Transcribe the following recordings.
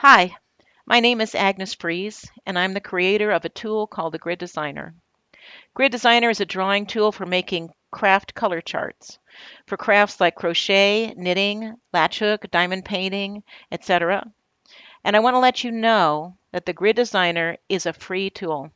Hi, my name is Agnes Fries, and I'm the creator of a tool called the Grid Designer. Grid Designer is a drawing tool for making craft color charts for crafts like crochet, knitting, latch hook, diamond painting, etc. And I want to let you know that the Grid Designer is a free tool.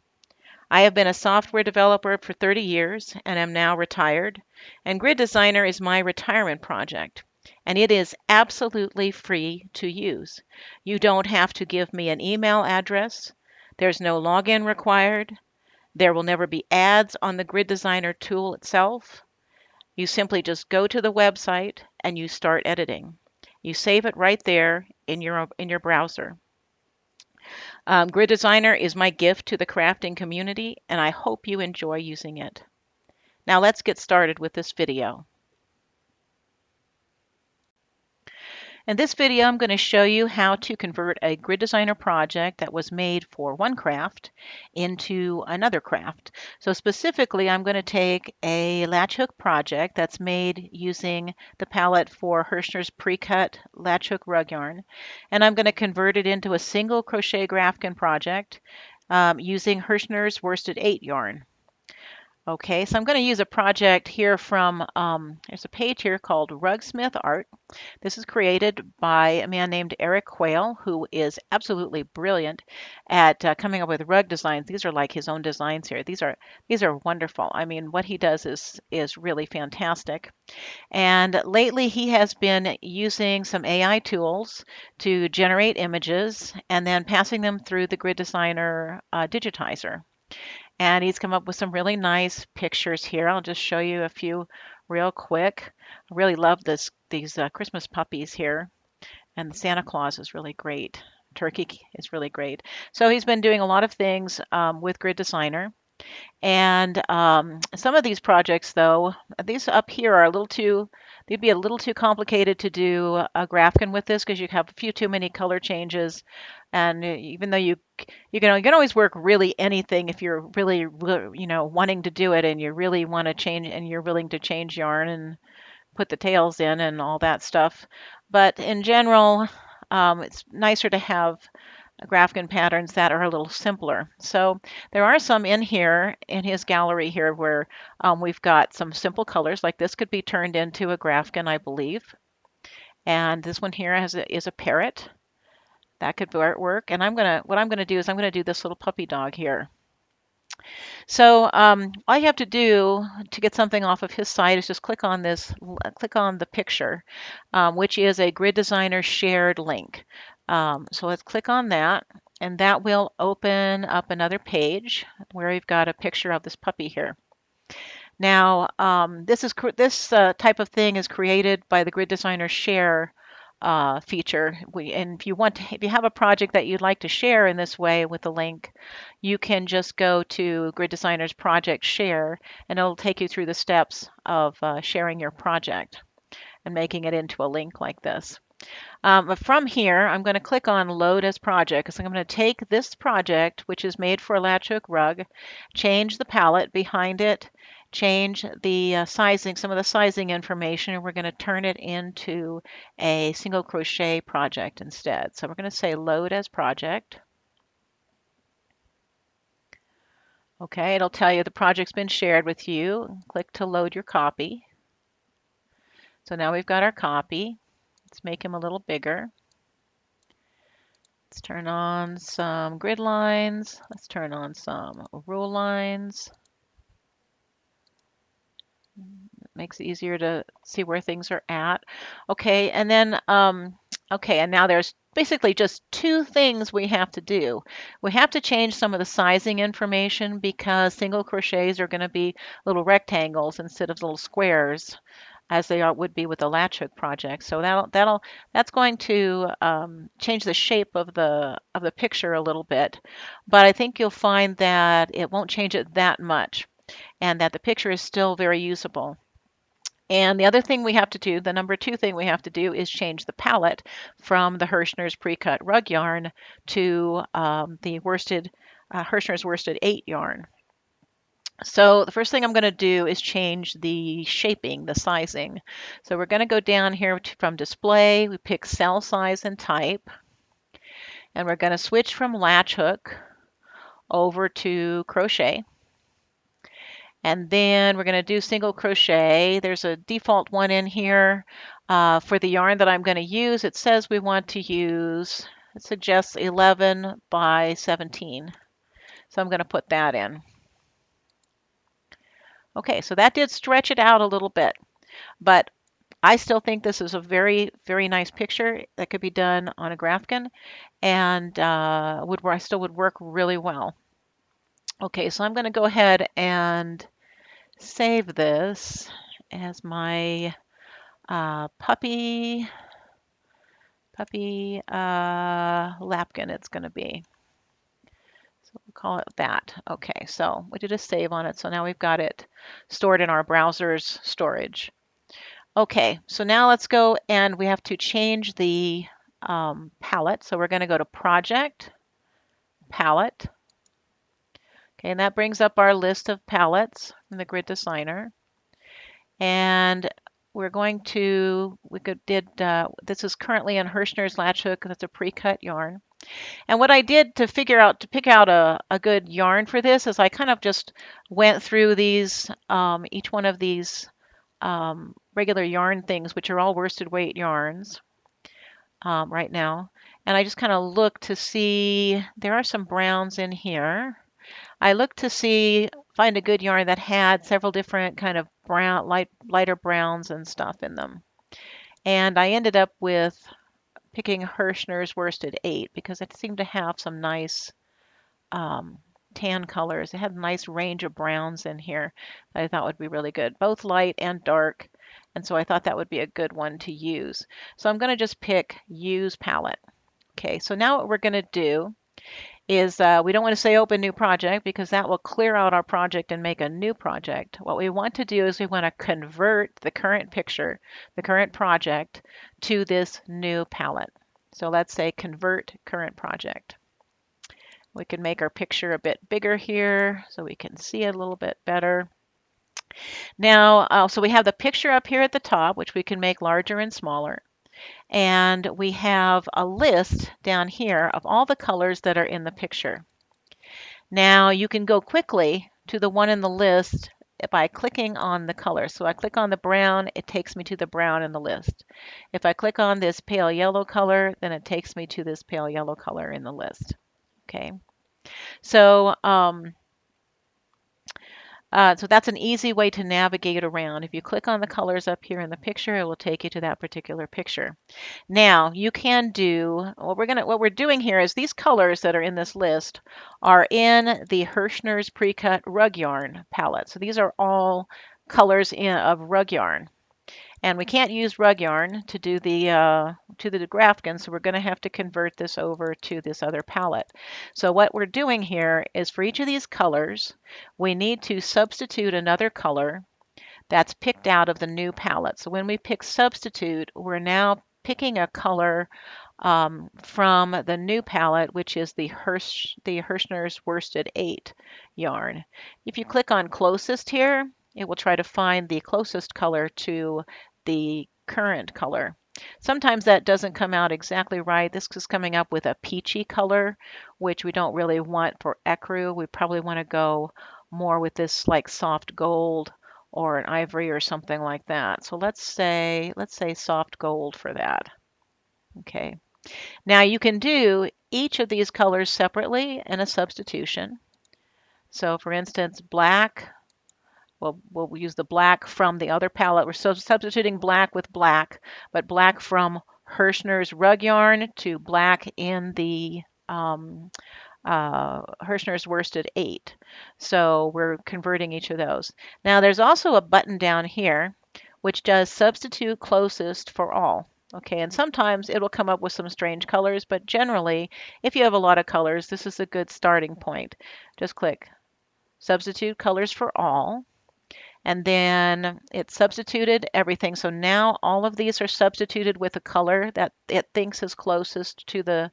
I have been a software developer for 30 years and am now retired, and Grid Designer is my retirement project, and it is absolutely free to use. You don't have to give me an email address. There's no login required. There will never be ads on the Grid Designer tool itself. You simply just go to the website and you start editing. You save it right there in your browser. Grid Designer is my gift to the crafting community, and I hope you enjoy using it. Now let's get started with this video. In this video, I'm going to show you how to convert a Grid Designer project that was made for one craft into another craft. So specifically, I'm going to take a latch hook project that's made using the palette for Hirschner's pre-cut latch hook rug yarn, and I'm going to convert it into a single crochet graphghan project using Hirschner's worsted 8 yarn. Okay, so I'm going to use a project here from, there's a page here called Rugsmith Art. This is created by a man named Eric Quayle, who is absolutely brilliant at coming up with rug designs. These are like his own designs here. These are wonderful. I mean, what he does is really fantastic. And lately he has been using some AI tools to generate images and then passing them through the Grid Designer digitizer. And he's come up with some really nice pictures here. I'll just show you a few real quick. I really love these Christmas puppies here, and the Santa Claus is really great. Turkey is really great. So he's been doing a lot of things with Grid Designer. And some of these projects, though, these up here are a little too, they'd be a little too complicated to do a graphicon with this because you have a few too many color changes. And even though you can always work really anything if you're really, wanting to do it and you really want to change and you're willing to change yarn and put the tails in and all that stuff. But in general, it's nicer to have graphghan patterns that are a little simpler. So there are some in here in his gallery here where we've got some simple colors, like this could be turned into a graphghan, I believe. And this one here is a parrot. That could work. And what I'm gonna do is I'm gonna do this little puppy dog here. So all you have to do to get something off of his site is just click on the picture, which is a Grid Designer shared link. So let's click on that, and that will open up another page where we've got a picture of this puppy here. Now, this type of thing is created by the Grid Designer Share feature. And if you have a project that you'd like to share in this way with a link, you can just go to Grid Designer's Project Share, and it'll take you through the steps of sharing your project and making it into a link like this. But from here, I'm going to click on Load as Project because I'm going to take this project, which is made for a latch hook rug, change the palette behind it, change the sizing, some of the sizing information, and we're going to turn it into a single crochet project instead. So we're going to say Load as Project. Okay, it'll tell you the project's been shared with you. Click to load your copy. So now we've got our copy. Let's make him a little bigger. Let's turn on some grid lines. Let's turn on some rule lines. It makes it easier to see where things are at. Okay, and then, okay, and now there's basically just two things we have to do. We have to change some of the sizing information because single crochets are going to be little rectangles instead of little squares, as they would be with the latch hook project. So that's going to change the shape of the picture a little bit, but I think you'll find that it won't change it that much, and that the picture is still very usable. And the other thing we have to do, the number two thing we have to do, is change the palette from the Hirschner's pre-cut rug yarn to the Hirschner's worsted 8 yarn. So the first thing I'm going to do is change the shaping, the sizing. So we're going to go down here from display, we pick cell size and type, And we're going to switch from latch hook over to crochet. And then we're going to do single crochet. There's a default one in here. For the yarn that I'm going to use, it says we want to use, it suggests 11 by 17. So I'm going to put that in. Okay, so that did stretch it out a little bit, but I still think this is a very, very nice picture that could be done on a graphghan, and I still would work really well. Okay, so I'm going to go ahead and save this as my puppy lapkin it's going to be. So we'll call it that. Okay, so we did a save on it, so now we've got it stored in our browser's storage. Okay, so now let's go and we have to change the palette. So we're going to go to Project, Palette. Okay, and that brings up our list of palettes from the Grid Designer. And we're going to, this is currently in Hirschner's latch hook. That's a pre-cut yarn. And what I did to pick out a good yarn for this is I kind of just went through these, each one of these regular yarn things, which are all worsted weight yarns right now. And I just kind of looked to see, there are some browns in here. I looked to find a good yarn that had several different kind of brown, lighter browns and stuff in them. And I ended up with picking Hirschner's Worsted 8 because it seemed to have some nice tan colors. It had a nice range of browns in here that I thought would be really good, both light and dark. And so I thought that would be a good one to use. So I'm going to just pick Use Palette. Okay, so now what we're going to do is we don't want to say Open New Project because that will clear out our project and make a new project. What we want to do is we want to convert the current picture, the current project, to this new palette. So let's say Convert Current Project. We can make our picture a bit bigger here so we can see it a little bit better. Now, so we have the picture up here at the top, which we can make larger and smaller. And we have a list down here of all the colors that are in the picture. Now you can go quickly to the one in the list by clicking on the color. So I click on the brown, it takes me to the brown in the list. If I click on this pale yellow color, then it takes me to this pale yellow color in the list. Okay, so so that's an easy way to navigate around. If you click on the colors up here in the picture, it will take you to that particular picture. Now you can do what we're doing here is these colors that are in this list are in the Hirschner's Pre-Cut Rug Yarn palette. So these are all colors of rug yarn. And we can't use rug yarn to do the graphghan, so we're going to have to convert this over to this other palette. So what we're doing here is for each of these colors, we need to substitute another color that's picked out of the new palette. So when we pick substitute, we're now picking a color from the new palette, which is the Hirschner's Worsted 8 yarn. If you click on closest here, it will try to find the closest color to the current color. Sometimes that doesn't come out exactly right. This is coming up with a peachy color, which we don't really want for ecru. We probably want to go more with this like soft gold or an ivory or something like that. So let's say soft gold for that. Okay. Now you can do each of these colors separately in a substitution. So for instance, black, we'll use the black from the other palette. We're substituting black with black, but black from Hirschner's Rug Yarn to black in the Hirschner's Worsted 8. So we're converting each of those. Now there's also a button down here which does substitute closest for all. Okay, and sometimes it'll come up with some strange colors, but generally, if you have a lot of colors, this is a good starting point. Just click Substitute Colors for All, and then it substituted everything. So now all of these are substituted with a color that it thinks is closest to the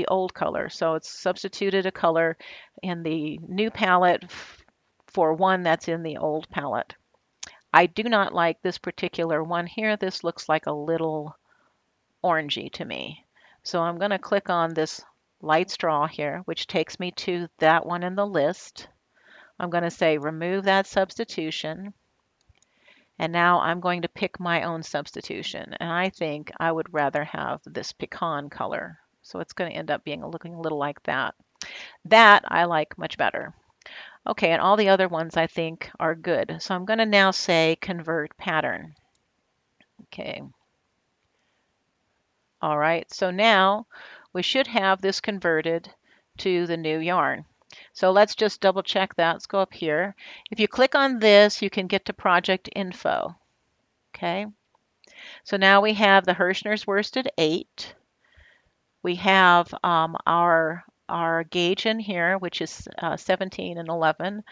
old color. So it's substituted a color in the new palette for one that's in the old palette. I do not like this particular one here. This looks like a little orangey to me. So I'm going to click on this light straw here, which takes me to that one in the list. I'm going to say remove that substitution. And now I'm going to pick my own substitution. And I think I would rather have this pecan color. So it's going to end up being looking a little like that. That I like much better. Okay, and all the other ones I think are good. So I'm going to now say convert pattern. Okay. All right, so now we should have this converted to the new yarn. So let's just double check that. Let's go up here. If you click on this, you can get to project info. Okay, so now we have the Hirschner's worsted 8. We have our gauge in here, which is 17 and 11.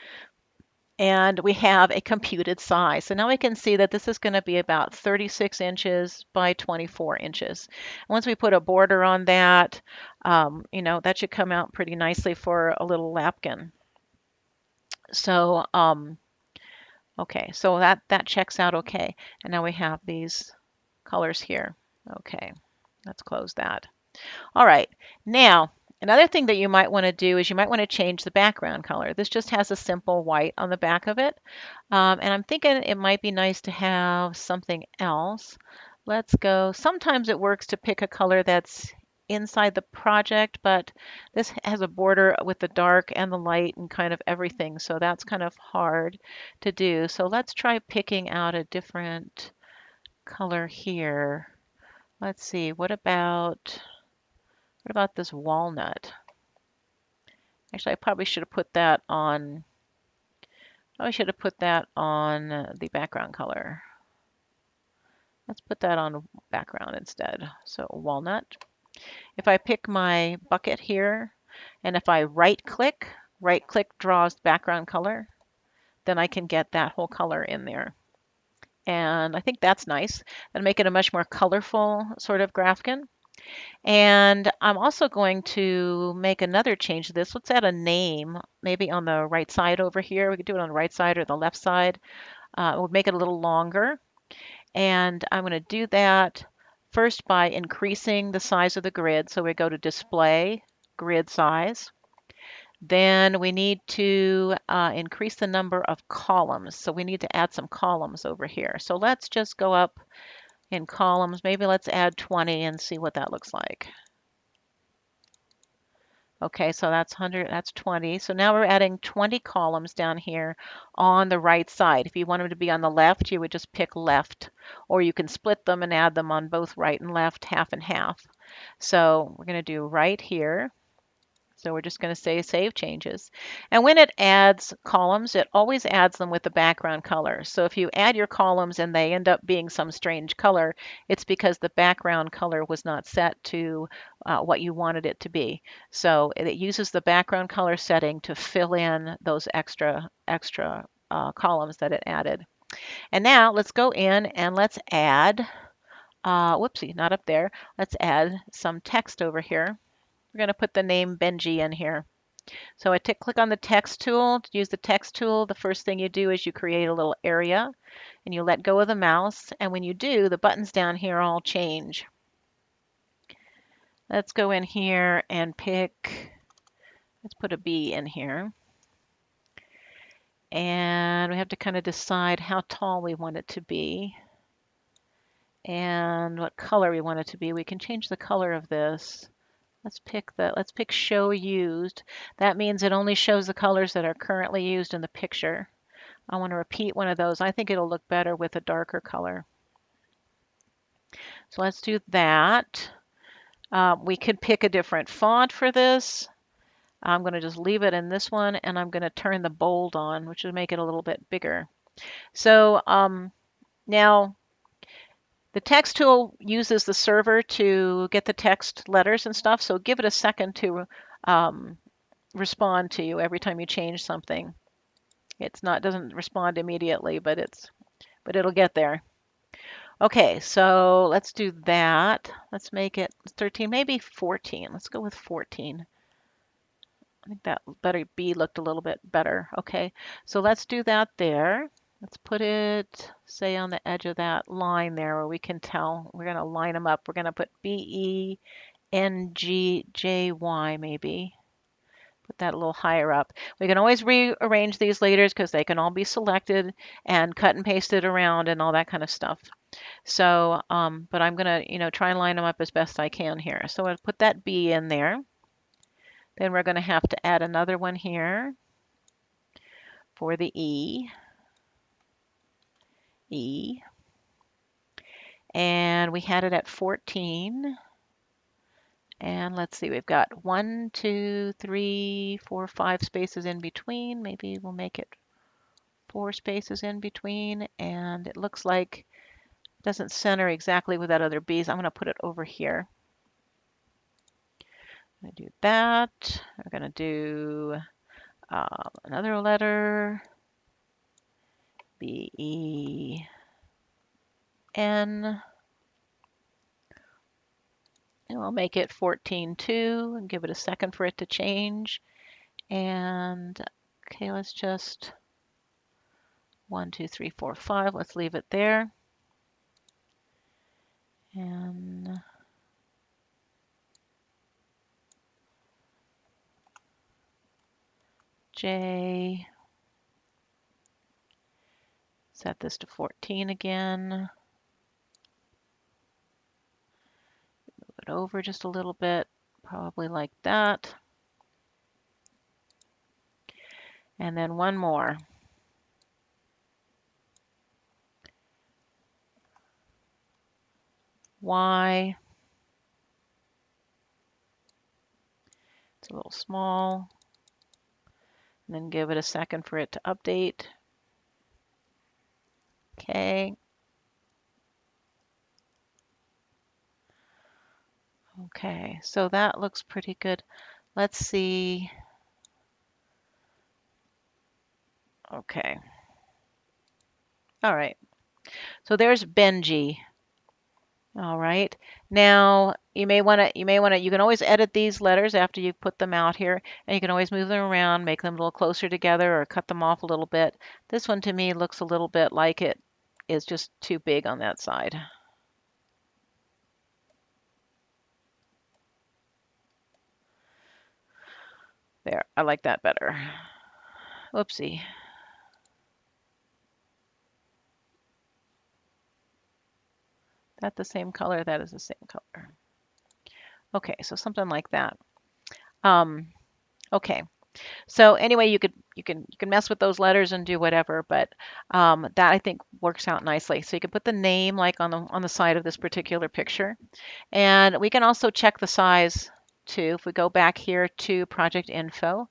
And we have a computed size. So now we can see that this is going to be about 36 inches by 24 inches. Once we put a border on that, that should come out pretty nicely for a little lapkin. So, okay, so that checks out okay. And now we have these colors here. Okay, let's close that. All right, now another thing that you might want to do is you might want to change the background color. This just has a simple white on the back of it. And I'm thinking it might be nice to have something else. Let's go. Sometimes it works to pick a color that's inside the project, but this has a border with the dark and the light and kind of everything. So that's kind of hard to do. So let's try picking out a different color here. Let's see, what about this walnut? Actually, I probably should have put that on, the background color. Let's put that on background instead. So walnut. If I pick my bucket here, and if I right click draws background color, then I can get that whole color in there. And I think that's nice. That'll make it a much more colorful sort of graphghan. And I'm also going to make another change to this. Let's add a name, maybe on the right side over here. We could do it on the right side or the left side. It would make it a little longer. And I'm going to do that first by increasing the size of the grid. So we go to display, grid size. Then we need to increase the number of columns. So we need to add some columns over here. So let's just go up in columns. Maybe let's add 20 and see what that looks like. Okay, so that's 100, that's 20. So now we're adding 20 columns down here on the right side. If you want them to be on the left, you would just pick left, or you can split them and add them on both right and left, half and half. So we're going to do right here. So we're just going to say save changes. And when it adds columns, it always adds them with the background color. So if you add your columns and they end up being some strange color, it's because the background color was not set to what you wanted it to be. So it uses the background color setting to fill in those extra columns that it added. And now let's go in and let's add, whoopsie, not up there. Let's add some text over here. We're going to put the name Benji in here. So I click on the text tool. To use the text tool, the first thing you do is you create a little area and you let go of the mouse. And when you do, the buttons down here all change. Let's go in here and let's put a B in here. And we have to kind of decide how tall we want it to be and what color we want it to be. We can change the color of this. Let's pick show used. That means it only shows the colors that are currently used in the picture. I want to repeat one of those. I think it'll look better with a darker color. So let's do that. We could pick a different font for this. I'm going to just leave it in this one, and I'm going to turn the bold on, which will make it a little bit bigger. So now the text tool uses the server to get the text letters and stuff, so give it a second to respond to you every time you change something. Doesn't respond immediately, but it'll get there. Okay, so let's do that. Let's make it 13, maybe 14. Let's go with 14. I think that letter B looked a little bit better. Okay, so let's do that there. Let's put it, say, on the edge of that line there where we can tell. We're going to line them up. We're going to put BE NGJY maybe. Put that a little higher up. We can always rearrange these later because they can all be selected and cut and pasted around and all that kind of stuff. So, but I'm gonna, try and line them up as best I can here. So I'll put that B in there. Then we're gonna have to add another one here for the E. E. And we had it at 14. And let's see, we've got 1, 2, 3, 4, 5 spaces in between. Maybe we'll make it 4 spaces in between. And it looks like it doesn't center exactly with that other B, so I'm going to put it over here. I'm going to do that. We're going to do another letter, B, E, N. And we'll make it 14.2 and give it a second for it to change. And okay, let's just 1, 2, 3, 4, 5. Let's leave it there. And J. Set this to 14 again. Move it over just a little bit, probably like that. And then one more. Y. It's a little small. And then give it a second for it to update. Okay. Okay, so that looks pretty good. Let's see. Okay. All right. So there's Benji. All right. Now you can always edit these letters after you put them out here, and you can always move them around, make them a little closer together or cut them off a little bit. This one to me looks a little bit like it is just too big on that side. There, I like that better. Whoopsie. That the same color? That is the same color. Okay, so something like that. Okay. So anyway, you can mess with those letters and do whatever, but that I think works out nicely. So you can put the name like on the side of this particular picture, and we can also check the size too. If we go back here to project info,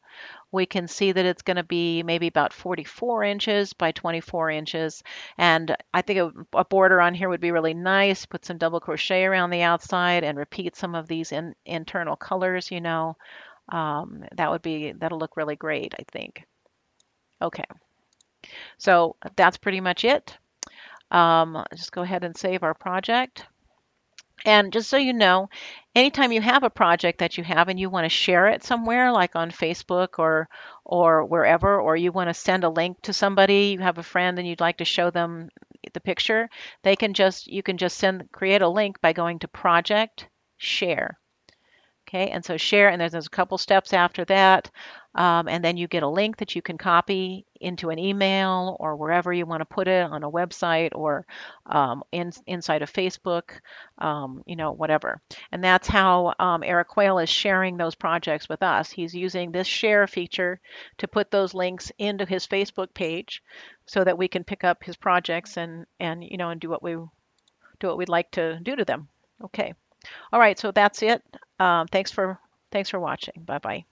we can see that it's going to be maybe about 44 inches by 24 inches. And I think a border on here would be really nice. Put some double crochet around the outside and repeat some of these internal colors, that'll look really great, I think. Okay, so that's pretty much it. Just go ahead and save our project. And just so you know, anytime you have a project that you have and you want to share it somewhere, like on Facebook or wherever, or you want to send a link to somebody, you have a friend and you'd like to show them the picture, you can just create a link by going to Project Share. Okay, and so share, and there's a couple steps after that, and then you get a link that you can copy into an email or wherever you want to put it on a website or inside of Facebook, whatever. And that's how Eric Quayle is sharing those projects with us. He's using this share feature to put those links into his Facebook page so that we can pick up his projects and do what we'd like to do to them. Okay. All right, so that's it. Thanks for watching. Bye bye.